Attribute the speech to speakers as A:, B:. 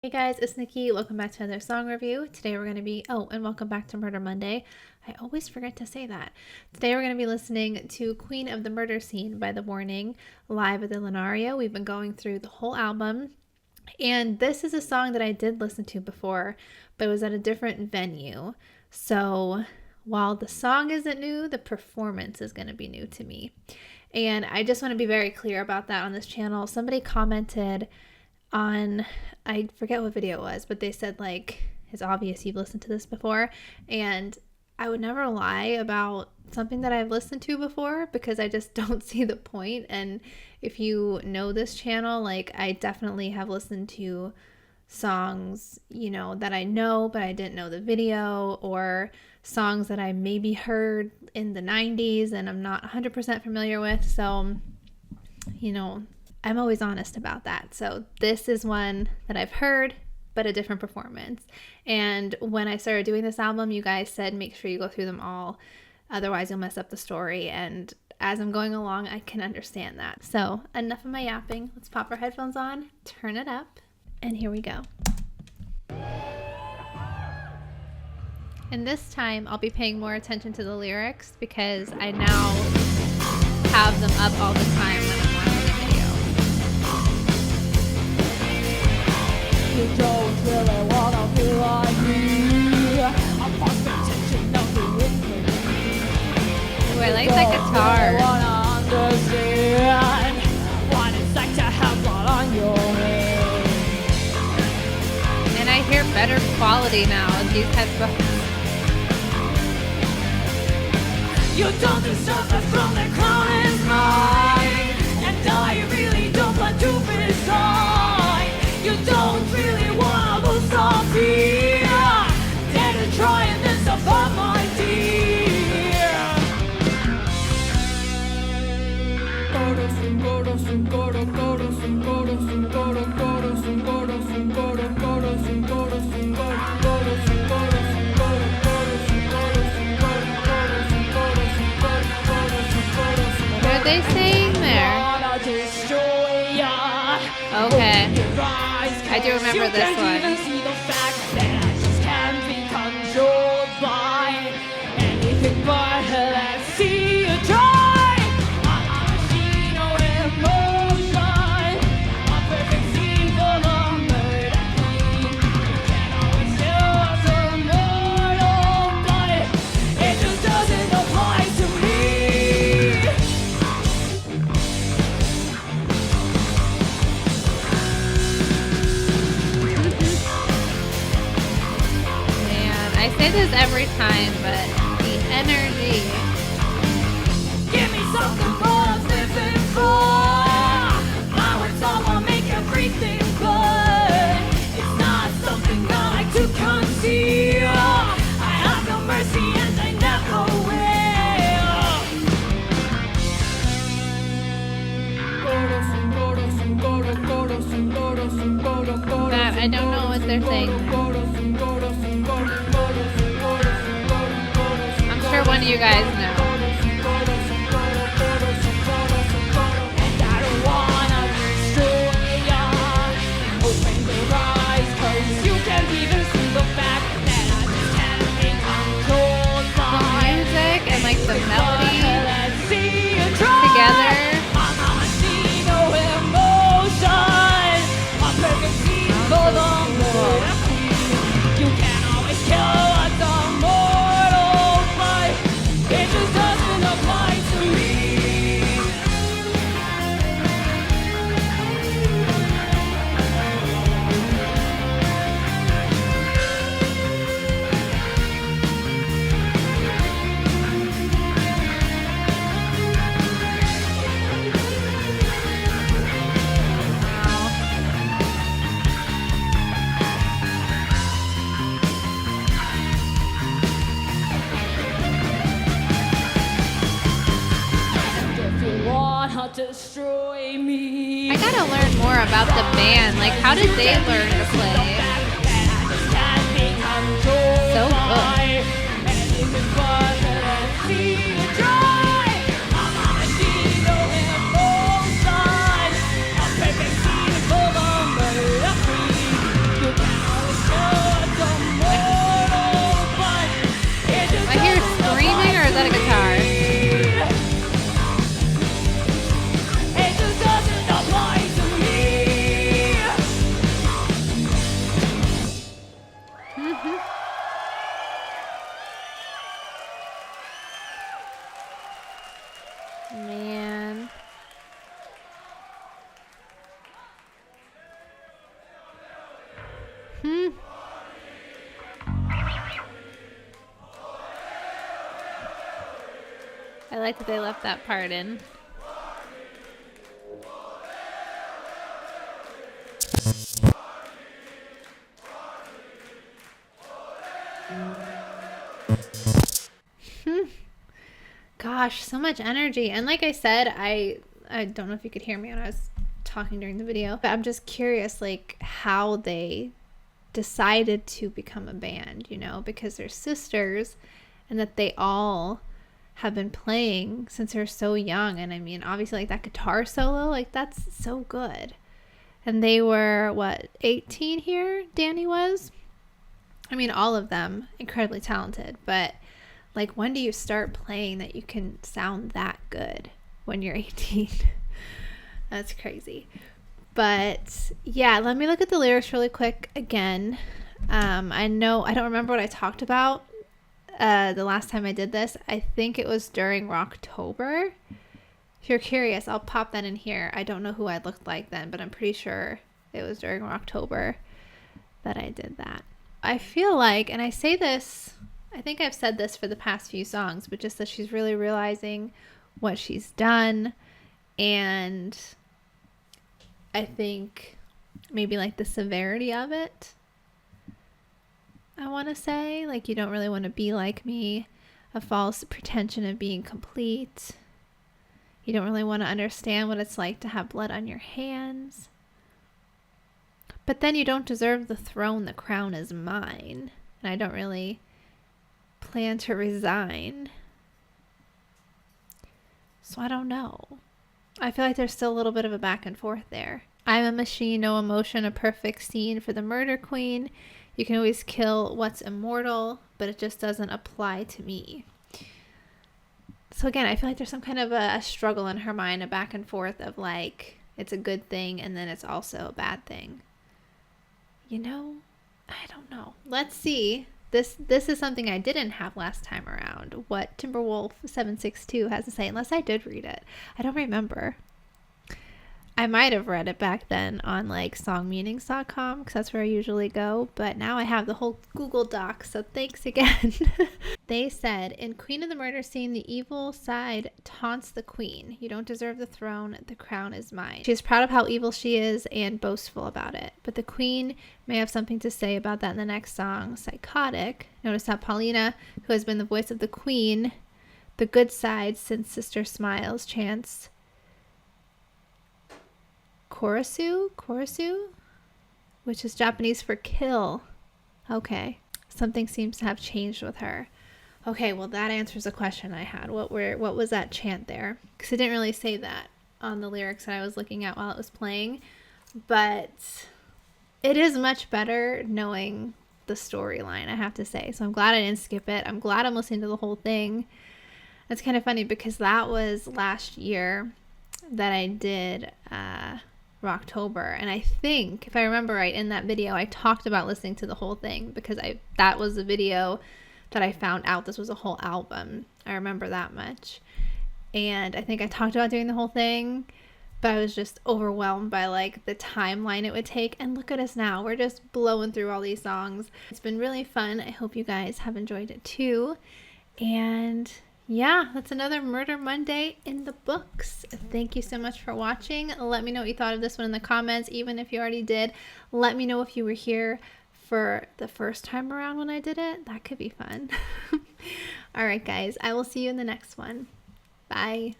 A: Hey guys, it's Nikki. Welcome back to another song review. Today we're going to be, and welcome back to Murder Monday. I always forget to say that. Today we're going to be listening to Queen of the Murder Scene by The Warning live at the Lunario. We've been going through the whole album, and this is a song that I did listen to before, but it was at a different venue. So while the song isn't new, the performance is going to be new to me. And I just want to be very clear about that on this channel. Somebody commented on, I forget what video it was, but they said, like, it's obvious you've listened to this before. And I would never lie about something that I've listened to before because I just don't see the point. And if you know this channel, like, I definitely have listened to songs, that I know, but I didn't know the video, or songs that I maybe heard in the 90s and I'm not 100% familiar with. So, I'm always honest about that. So this is one that I've heard, but a different performance. And when I started doing this album, you guys said make sure you go through them all, otherwise you'll mess up the story. And as I'm going along, I can understand that. So enough of my yapping. Let's pop our headphones on, turn it up, and here we go. And this time I'll be paying more attention to the lyrics because I now have them up all the time when I'm watching the video.
B: You don't really wanna be like me. I'm lost attention of the wind.
A: Ooh, I like that guitar.
B: Really wanna understand what it's like to have blood on your hands.
A: And I hear better quality now with these headphones.
B: You don't deserve it from the crown is mine, and I really don't want to resign. You don't really wanna lose some fear. Dare to try and this above my dear.
A: What are they saying there? Okay. I do remember this one.
B: You can't even see the fact that I just can't be controlled by anything but let's see you try. I'm a machine of emotion, a perfect scene for the murder queen. You can't always tell us a mortal, but it just doesn't apply to me.
A: I say this every time, but the energy.
B: Give me something more I'm living for. My words all will make everything good. It's not something I like to conceal. I have no mercy and I never will.
A: That I don't know what they're saying there. I'm sure one of you guys know.
B: And I don't wanna destroy ya. Open your eyes, 'cause you can't even see the fact that I just can't be controlled
A: The
B: by
A: music and like the melody
B: Let's see you try.
A: together.
B: I'm a machine of emotion, a perfect scene for the murder queen. You can't always kill what's immortal, but it just doesn't apply to me. And if you wanna destroy me,
A: I gotta learn more about the band. Like, how did they learn to play? So good. You I like that they left that part in. Gosh, so much energy. And like I said, I don't know if you could hear me when I was talking during the video, but I'm just curious like how they decided to become a band, you know, because they're sisters and that they all have been playing since they're so young. And I mean, obviously like that guitar solo, like that's so good. And they were what, 18 here? Danny was. I mean, all of them incredibly talented, but like when do you start playing that you can sound that good when you're 18? That's crazy. But yeah, let me look at the lyrics really quick again. I don't remember what I talked about the last time I did this. I think it was during Rocktober. If you're curious, I'll pop that in here. I don't know who I looked like then, but I'm pretty sure it was during Rocktober that I did that. I feel like, and I say this, I think I've said this for the past few songs, but just that she's really realizing what she's done. And I think maybe like the severity of it, I want to say. Like, you don't really want to be like me, a false pretension of being complete. You don't really want to understand what it's like to have blood on your hands. But then you don't deserve the throne, the crown is mine. And I don't really plan to resign. So I don't know. I feel like there's still a little bit of a back and forth there. I'm a machine, no emotion, a perfect scene for the murder queen. You can always kill what's immortal, but it just doesn't apply to me. So again, I feel like there's some kind of a struggle in her mind, a back and forth of like, it's a good thing and then it's also a bad thing. You know, I don't know. Let's see. This is something I didn't have last time around. What Timberwolf 762 has to say, unless I did read it. I don't remember. I might have read it back then on like songmeanings.com because that's where I usually go, but now I have the whole Google Doc, so thanks again. They said, in Queen of the Murder Scene, the evil side taunts the queen. You don't deserve the throne, the crown is mine. She is proud of how evil she is and boastful about it, but the queen may have something to say about that in the next song, Psychotic. Notice how Paulina, who has been the voice of the queen, the good side since Sister Smiles, chants Korosu, which is Japanese for kill. Okay, something seems to have changed with her. Okay, well that answers a question I had. What was that chant there? Because it didn't really say that on the lyrics that I was looking at while it was playing, but it is much better knowing the storyline, I have to say. So I'm glad I didn't skip it. I'm glad I'm listening to the whole thing. It's kind of funny because that was last year that I did Rocktober, and I think if I remember right, in that video I talked about listening to the whole thing because that was the video that I found out this was a whole album. I remember that much, and I think I talked about doing the whole thing, but I was just overwhelmed by like the timeline it would take. And look at us now, we're just blowing through all these songs. It's been really fun. I hope you guys have enjoyed it too, and yeah, that's another Murder Monday in the books. Thank you so much for watching. Let me know what you thought of this one in the comments. Even if you already did, let me know if you were here for the first time around when I did it. That could be fun. All right, guys, I will see you in the next one. Bye.